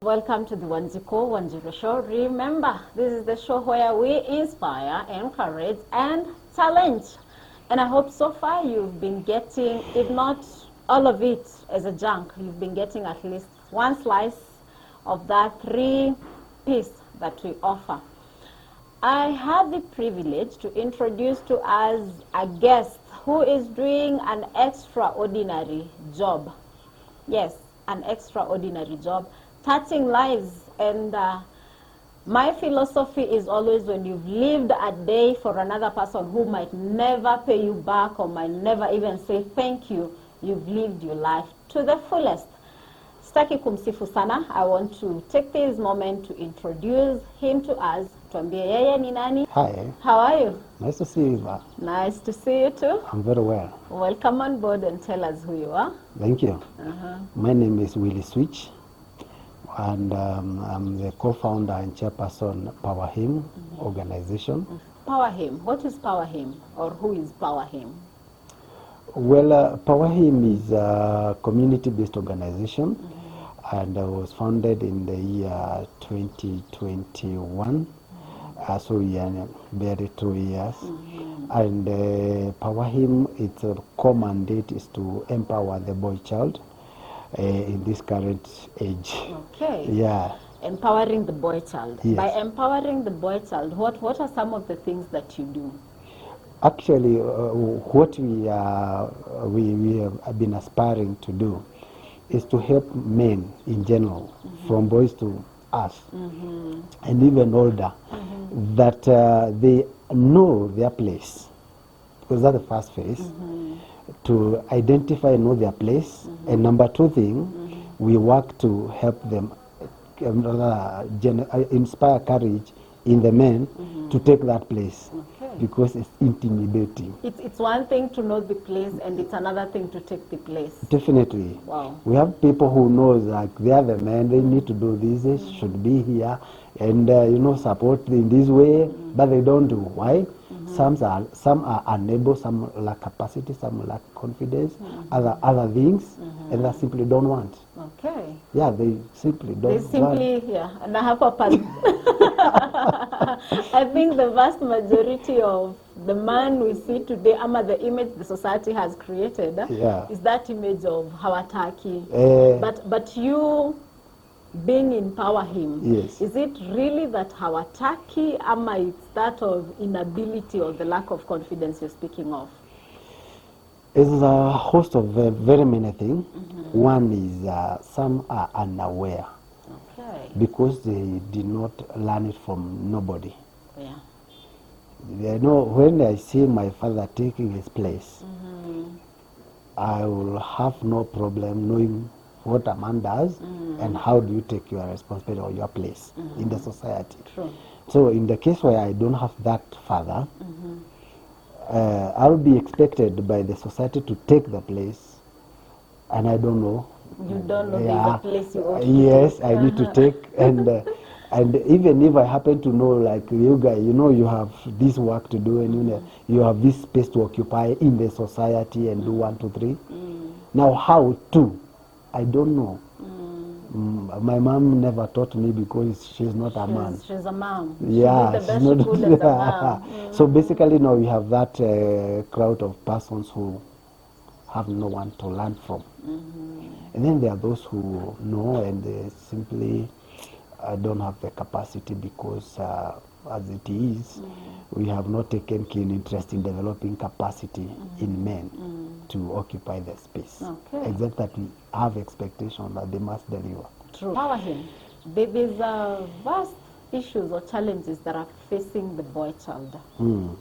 Welcome to the Wanziko Show. Remember, this is the show where we inspire, encourage, and challenge. And I hope so far you've been getting, if not all of it as a junk, you've been getting at least one slice of that 3-piece that we offer. I have the privilege to introduce to us a guest who is doing an extraordinary job. Yes, an extraordinary job, touching lives. And my philosophy is always, when you've lived a day for another person who might never pay you back or might never even say thank you, you've lived your life to the fullest. Sitaki kumsifu sana. I want to take this moment to introduce him to us. Tuambie yeye ni nani? Hi. How are you? Nice to see you, Eva. Nice to see you too. I'm very well. Welcome on board and tell us who you are. Thank you. My name is Willie Switch, and I'm the co-founder and chairperson Power Him organization. Power Him. What is Power Him, or who is Power Him? Well, Power Him is a community-based organization, and was founded in the year 2021. So we are barely 2 years. And Power Him, its core mandate is to empower the boy child in this current age. Okay. Yeah. Empowering the boy child. Yes. By empowering the boy child, what are some of the things that you do? Actually, what we have been aspiring to do is to help men in general, from boys to us, and even older, that they know their place. Because that's the first phase, to identify and know their place. And number two thing, we work to help them inspire courage in the men to take that place. Because it's intimidating. It's one thing to know the place, and it's another thing to take the place. Definitely. Wow. We have people who know, like, they are the men, they need to do this, they should be here, and support in this way, but they don't do. Why? Some are unable, some lack capacity, some lack confidence, other things, and they simply don't want. Okay. Yeah, they simply don't want. They simply, yeah, and I have a I think the vast majority of the man we see today, the image the society has created, is that image of hawataki. But you being in Power Him, yes. Is it really that hawataki, it's that of inability or the lack of confidence you're speaking of? It's a host of very many things. One is some are unaware. Okay. Because they did not learn it from nobody. Yeah. They know, when I see my father taking his place, I will have no problem knowing what a man does and how do you take your responsibility or your place in the society. True. So in the case where I don't have that father, I'll be expected by the society to take the place, and I don't know. You don't know the place you ought to yes, take. I need to take, and even if I happen to know, like you guys, you have this work to do, and you have this space to occupy in the society and do 1, 2, 3. Now, how to? I don't know. My mom never taught me because she's not a man. She's a mom. Yeah, she did the best she could as a mom. So basically, now we have that crowd of persons who have no one to learn from. And then there are those who know and they simply don't have the capacity because as it is, we have not taken keen interest in developing capacity in men to occupy the space. Okay. Except that we have expectation that they must deliver. True. Power Him. There's vast issues or challenges that are facing the boy child,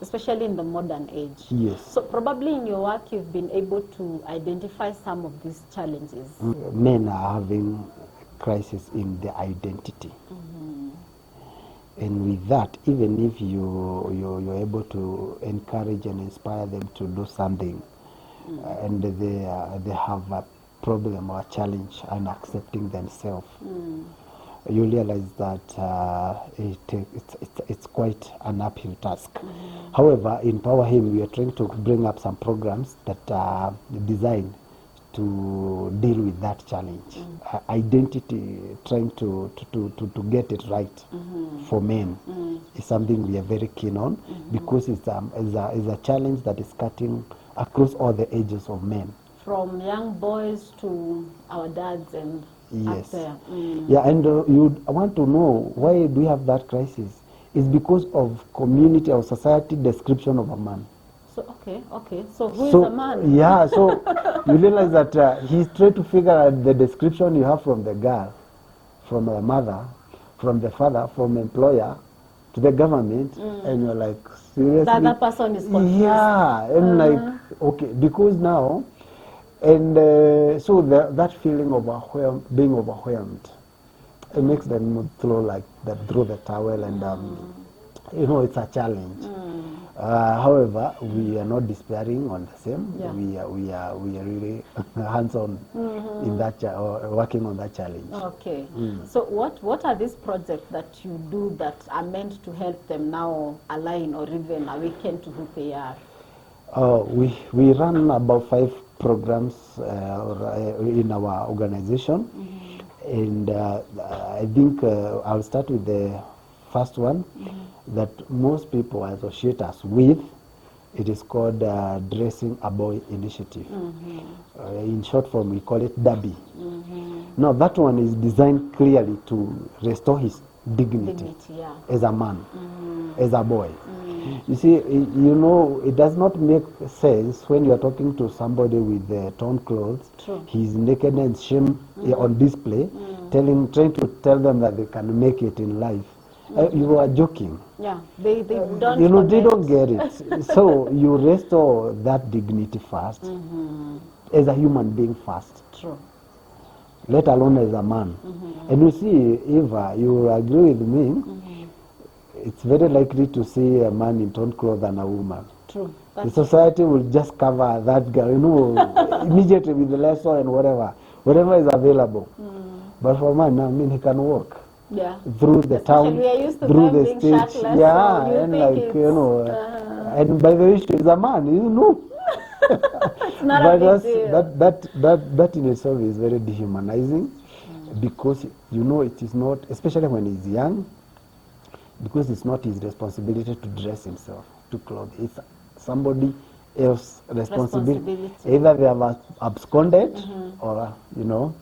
especially in the modern age. Yes. So probably in your work you've been able to identify some of these challenges. Men are having crisis in their identity. And with that, even if you're able to encourage and inspire them to do something, and they have a problem or a challenge in accepting themselves, you realize that it's quite an uphill task. However, in Power Him, we are trying to bring up some programs that are designed to deal with that challenge. Identity, trying to get it right for men is something we are very keen on because it's a challenge that is cutting across all the ages of men. From young boys to our dads and Yes. up there. Yeah, and you want to know why do we have that crisis? It's because of community or society description of a man. So, okay. So who is a man? Yeah, so you realize that he's trying to figure out the description you have from the girl, from the mother, from the father, from the employer, to the government, and you're like, seriously? The other person is confused. Yeah, and like, okay, because now, and so that feeling of being overwhelmed, it makes them throw like that through the towel, and you know, it's a challenge. However, we are not despairing on the same. Yeah. We are really hands-on in that working on that challenge. Okay. So what are these projects that you do that are meant to help them now align or even awaken to who they are? We run about 5 programs in our organization, and I think I'll start with the first one that most people associate us with. It is called Dressing a Boy Initiative. In short form, we call it DABI. Now, that one is designed clearly to restore his dignity as a man, as a boy. You see, you know, it does not make sense when you are talking to somebody with torn clothes, he's naked and shame on display, trying to tell them that they can make it in life. You are joking. Yeah, they don't. You know, they don't get it. So you restore that dignity first, as a human being first. True. Let alone as a man. And you see, Eva, you will agree with me. It's very likely to see a man in torn clothes than a woman. True. The society will just cover that girl, you know, immediately with the lesson and whatever is available. But for a man, I mean, he can walk. Yeah. Through the town, we are used to through them the being stage, shirtless, yeah, so you and think like it's, you know, and by the way, she's a man, you know. It's not But a big deal. that in itself is very dehumanizing, because you know it is not, especially when he's young, because it's not his responsibility to dress himself, to clothe. It's somebody else's responsibility. Either they have absconded or, you know.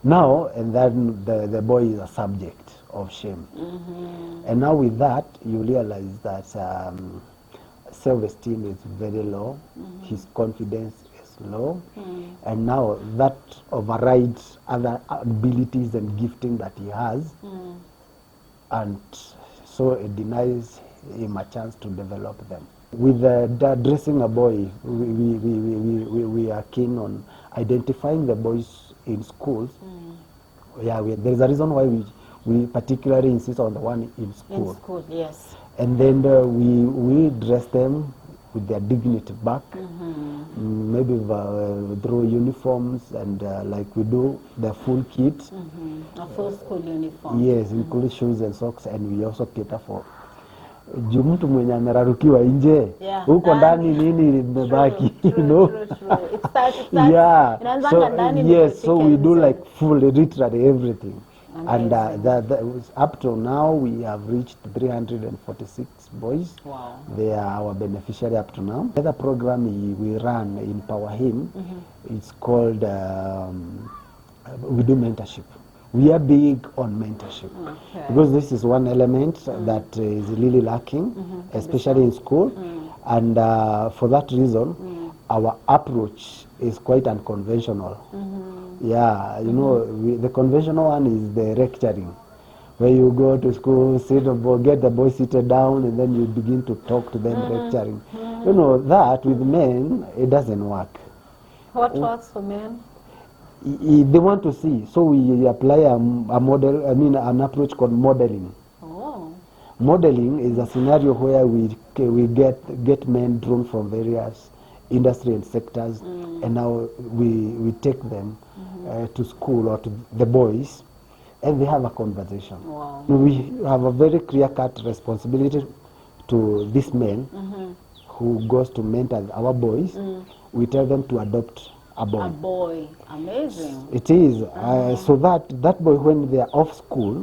Now, and then the boy is a subject of shame. And now with that, you realize that self-esteem is very low, his confidence is low, and now that overrides other abilities and gifting that he has, and so it denies him a chance to develop them. With dressing a boy, we are keen on identifying the boys in schools. Yeah, there's a reason why we particularly insist on the one in school. In school, yes. And then we dress them with their dignity back, maybe through uniforms, and like we do the full kit. A full school uniform. Yes, including shoes and socks, and we also cater for juu mtu mwenye amerarukiwa nje huko ndani nini imebaki, you know. It starts, yeah, so we do like full literally everything. Amazing. And up to now we have reached 346 boys. Wow. They are our beneficiary up to now. The other program we run in Power Him, it's called we do mentorship. We are big on mentorship, because this is one element that is really lacking, especially in school. And for that reason, our approach is quite unconventional. Yeah, you know, the conventional one is the lecturing, where you go to school, get the boys seated down, and then you begin to talk to them lecturing. You know, that with men, it doesn't work. What works for men? They want to see, so we apply a model, an approach called modeling. Modeling is a scenario where we get men drawn from various industry and sectors, and now we take them to school or to the boys, and they have a conversation. Wow. We have a very clear-cut responsibility to this men who goes to mentor our boys. We tell them to adopt a boy. A boy. Amazing. It is. So that boy, when they are off school,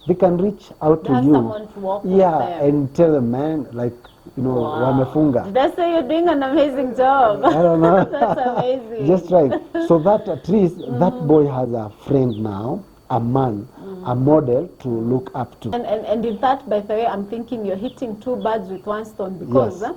they can reach out They to have you. someone to walk with Yeah, them. and tell them, man, like, wamefunga. Did I say you're doing an amazing job? I don't know. That's amazing. Just right. So that at least that boy has a friend now, a man, a model to look up to. And in that, by the way, I'm thinking you're hitting two birds with one stone, because Yes.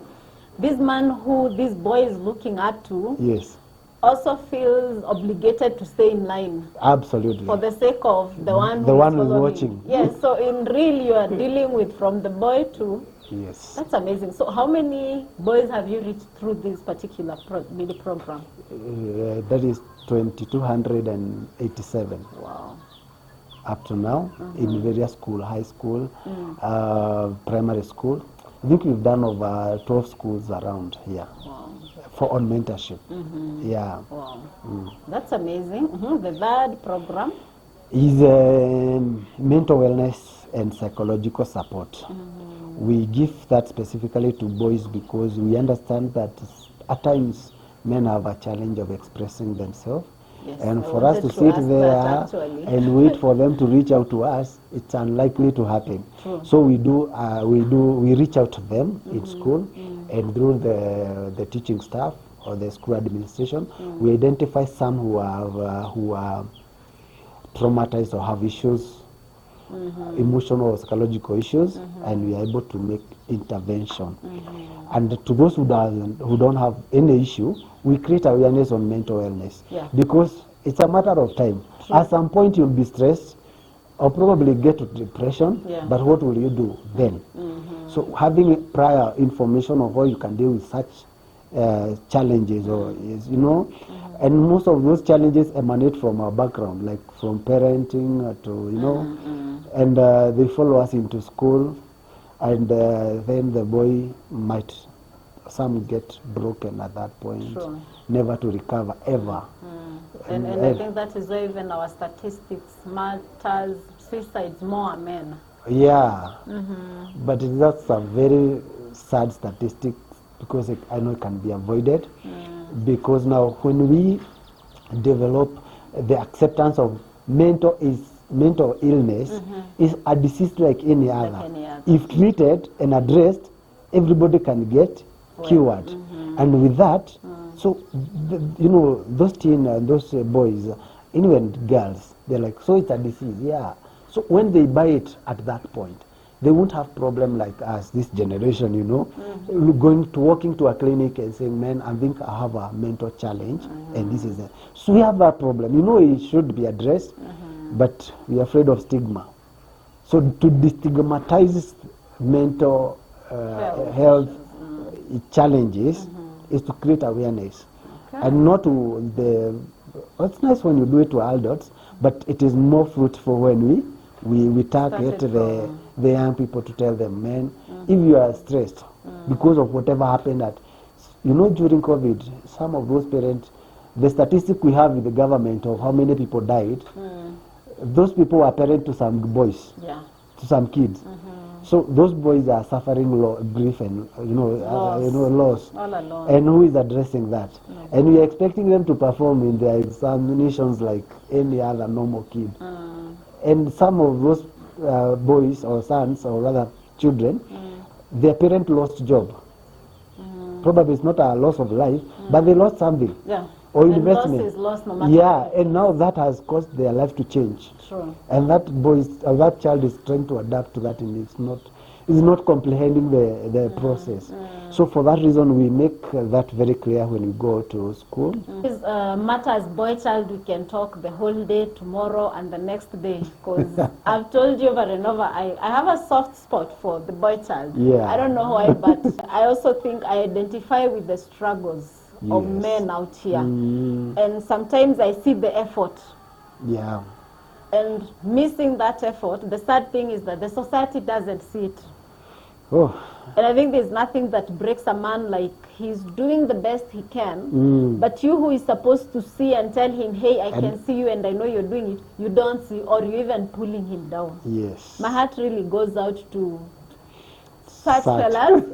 this man who this boy is looking up to Yes, also feels obligated to stay in line absolutely. for the sake of the one The who one is who's following. watching. Yes, so in real you are dealing with from the boy to. Yes. That's amazing. So how many boys have you reached through this particular mini program? That is 2,287 Wow. up to now in various school, high school, primary school. I think we've done over 12 schools around here Wow. for on mentorship. Yeah. Wow. That's amazing. The third program. Is mental wellness and psychological support. We give that specifically to boys because we understand that at times men have a challenge of expressing themselves. Yes, And I for us to wanted to sit ask there that actually. and wait for them to reach out to us, it's unlikely to happen. True. So we reach out to them in school and through the teaching staff or the school administration. We identify some who are traumatized or have issues, emotional or psychological issues, and we are able to make intervention. And to those who don't have any issue, we create awareness on mental wellness. Yeah. Because it's a matter of time. At some point you'll be stressed or probably get to depression, Yeah. but what will you do then? So having prior information of how you can deal with such challenges or and most of those challenges emanate from our background, like from parenting to and they follow us into school, and then the boy might, some get broken at that point. Sure. Never to recover ever. And I think that is why even our statistics matters. Suicides more are men. Yeah, but that's a very sad statistic because I know it can be avoided. Because now when we develop the acceptance of mental illness is a disease like any other. any other. If treated and addressed, everybody can get cured. And with that, so those those boys, even girls, they're like, so it's a disease, yeah. So when they buy it at that point, they won't have problem like us, this generation, walking to a clinic and saying, man, I think I have a mental challenge, and this is it. So we have that problem. It should be addressed, but we are afraid of stigma. So to destigmatize mental health challenges is to create awareness. Okay. And not to it's nice when you do it to adults, but it is more fruitful when we target the young people to tell them, man, if you are stressed because of whatever happened during COVID, some of those parents, the statistic we have with the government of how many people died, those people were parents to some boys, to some kids. So those boys are suffering grief and loss. All alone. And who is addressing that? And we are expecting them to perform in their examinations like any other normal kid. And some of those boys or sons or rather children, their parent lost job. Probably it's not a loss of life, but they lost something. Yeah. Or And investment. loss is lost no matter what. And now that has caused their life to change. True. And that child is trying to adapt to that, and it's not comprehending the process. So for that reason, we make that very clear when we go to school. This matters boy child, we can talk the whole day, tomorrow and the next day, because I've told you over and over, I have a soft spot for the boy child. Yeah. I don't know why, but I also think I identify with the struggles of Yes. men out here. And sometimes I see the effort. Yeah. And missing that effort, the sad thing is that the society doesn't see it. Oh. And I think there's nothing that breaks a man like he's doing the best he can, but you who is supposed to see and tell him, hey, I can see you and I know you're doing it, you don't see, or you're even pulling him down. Yes. My heart really goes out to Such fellas.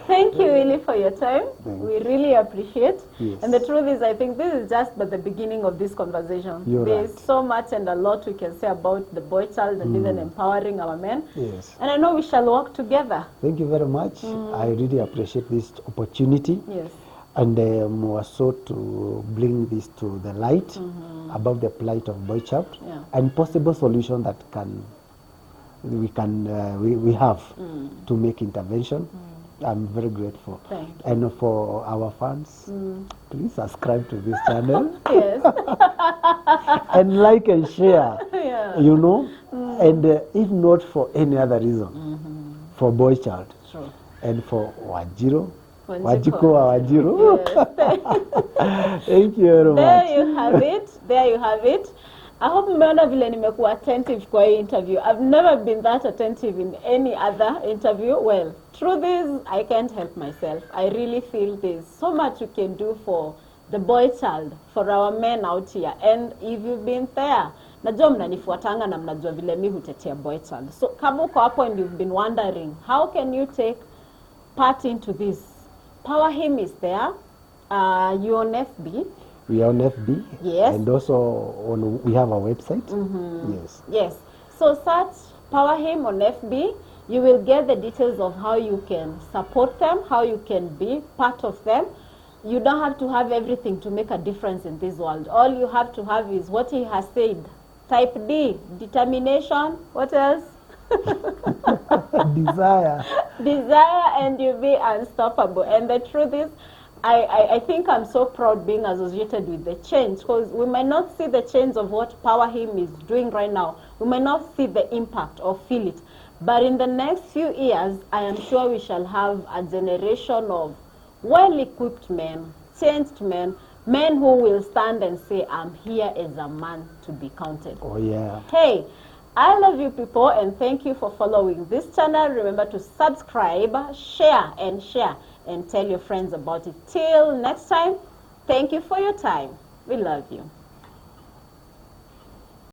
Thank you, Willie, for your time. Thank We really appreciate. Yes. And the truth is, I think this is just but the beginning of this conversation. You're There's right. so much and a lot we can say about the boy child and even empowering our men. Yes. And I know we shall work together. Thank you very much. I really appreciate this opportunity. Yes. And also to bring this to the light about the plight of boy child Yeah. and possible solution that we have to make intervention. I'm very grateful. Thank you. And for our fans, please subscribe to this channel Yes. and like and share. Yeah. You know, and if not for any other reason, for boy child True. and for Wajiro. Wanjiko. Wajiro. Yes. Thank you very There much. you have it. There you have it. I hope mmeona vile nimekuwa attentive kwa hii interview. I've never been that attentive in any other interview. Well, truth is, I can't help myself. I really feel there's so much we can do for the boy child, for our men out here. And if you've been there, najua mnanifuatanga na mnajua vile mi hutetea boy child. So kama uko hapo and you've been wondering, how can you take part into this? Power Him is there. You on FB. We are on FB. Yes. And also we have a website. Yes. Yes. So search Power Him on FB. You will get the details of how you can support them, how you can be part of them. You don't have to have everything to make a difference in this world. All you have to have is what he has said. Type D, determination. What else? Desire. Desire, and you'll be unstoppable. And the truth is, I think I'm so proud being associated with the change, because we might not see the change of what Power Him is doing right now. We might not see the impact or feel it. But in the next few years, I am sure we shall have a generation of well-equipped men, changed men, men who will stand and say, I'm here as a man to be counted. Oh, yeah. Hey, I love you people, and thank you for following this channel. Remember to subscribe, share, and tell your friends about it. Till next time, thank you for your time. We love you.